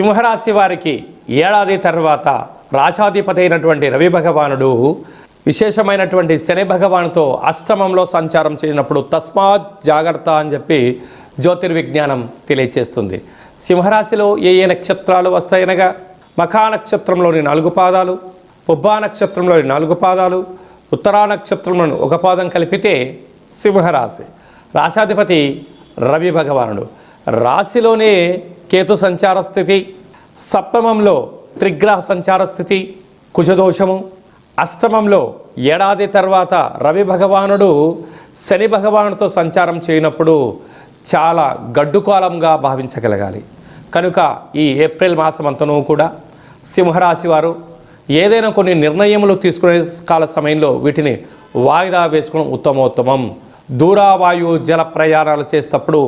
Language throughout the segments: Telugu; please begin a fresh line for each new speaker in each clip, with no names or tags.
సింహరాశి వారికి ఏడాది తర్వాత రాశాధిపతి అయినటువంటి రవి భగవానుడు విశేషమైనటువంటి శని భగవానుతో అష్టమంలో సంచారం చేసినప్పుడు తస్మాత్ జాగ్రత్త అని చెప్పి జ్యోతిర్విజ్ఞానం తెలియచేస్తుంది. సింహరాశిలో ఏ ఏ నక్షత్రాలు వస్తాయనగా మఖా నక్షత్రంలోని 4 పాదాలు, పుబ్బా నక్షత్రంలోని 4 పాదాలు, ఉత్తరా నక్షత్రంలోని 1 పాదం కలిపితే సింహరాశి. రాశాధిపతి రవి భగవానుడు. రాశిలోనే కేతు సంచార స్థితి, సప్తమంలో త్రిగ్రహ సంచార స్థితి, కుజదోషము, అష్టమంలో ఏడాది తర్వాత రవి భగవానుడు శని భగవానుడితో సంచారం చేయనప్పుడు చాలా గడ్డుకాలంగా భావించగలగాలి. కనుక ఈ ఏప్రిల్ మాసమంతనూ కూడా సింహరాశి వారు ఏదైనా కొన్ని నిర్ణయములు తీసుకునే కాల సమయంలో వీటిని వాయిదా వేసుకోవడం ఉత్తమోత్తమం. దూరావాయు జల ప్రయాణాలు చేసేటప్పుడు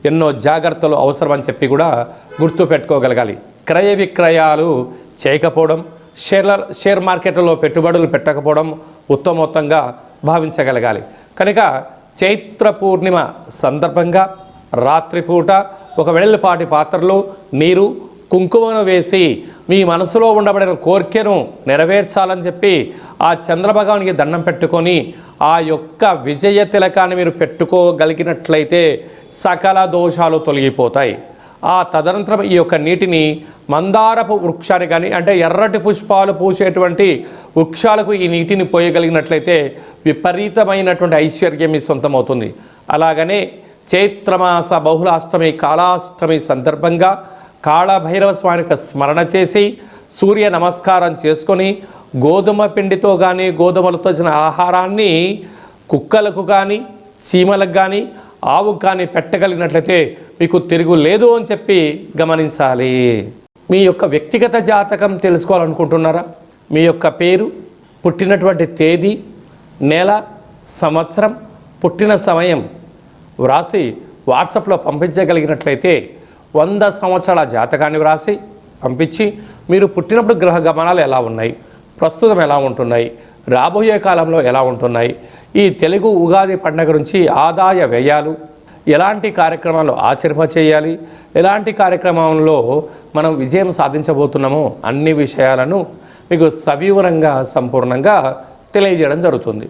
ఎన్నో జాగ్రత్తలు అవసరమని చెప్పి కూడా గుర్తు పెట్టుకోగలగాలి. క్రయ విక్రయాలు చేయకపోవడం, షేర్ మార్కెట్లో పెట్టుబడులు పెట్టకపోవడం ఉత్తమోత్తంగా భావించగలగాలి. కనుక చైత్ర పూర్ణిమ సందర్భంగా రాత్రిపూట ఒక వెడల్పాటి పాత్రలో నీరు కుంకుమను వేసి మీ మనసులో ఉండబడిన కోరికను నెరవేర్చాలని చెప్పి ఆ చంద్రభగవానికి దండం పెట్టుకొని ఆ యొక్క విజయ తిలకాన్ని మీరు పెట్టుకోగలిగినట్లయితే సకల దోషాలు తొలగిపోతాయి. ఆ తదనంతరం ఈ యొక్క నీటిని మందారపు వృక్షాన్ని కానీ అంటే ఎర్రటి పుష్పాలు పూసేటువంటి వృక్షాలకు ఈ నీటిని పోయగలిగినట్లయితే విపరీతమైనటువంటి ఐశ్వర్యం మీ సొంతమవుతుంది. అలాగనే చైత్రమాస బహుళాష్టమి కాళాష్టమి సందర్భంగా కాళభైరవ స్వామికి స్మరణ చేసి సూర్య నమస్కారం చేసుకొని గోధుమ పిండితో కానీ గోధుమలతో వచ్చిన ఆహారాన్ని కుక్కలకు కానీ చీమలకు కానీ ఆవుకు కానీ పెట్టగలిగినట్లయితే మీకు తిరుగు లేదు అని చెప్పి గమనించాలి. మీ యొక్క వ్యక్తిగత జాతకం తెలుసుకోవాలనుకుంటున్నారా? మీ యొక్క పేరు, పుట్టినటువంటి తేదీ, నెల, సంవత్సరం, పుట్టిన సమయం వ్రాసి వాట్సాప్లో పంపించగలిగినట్లయితే 100 సంవత్సరాల జాతకాన్ని వ్రాసి పంపించి మీరు పుట్టినప్పుడు గ్రహ గమనాలు ఎలా ఉన్నాయి, ప్రస్తుతం ఎలా ఉంటున్నాయి, రాబోయే కాలంలో ఎలా ఉంటున్నాయి, ఈ తెలుగు ఉగాది పండుగ నుంచి ఆదాయ వ్యయాలు, ఎలాంటి కార్యక్రమాలు ఆచరింపచేయాలి, ఎలాంటి కార్యక్రమంలో మనం విజయం సాధించబోతున్నామో అన్ని విషయాలను మీకు సవివరంగా సంపూర్ణంగా తెలియజేయడం జరుగుతుంది.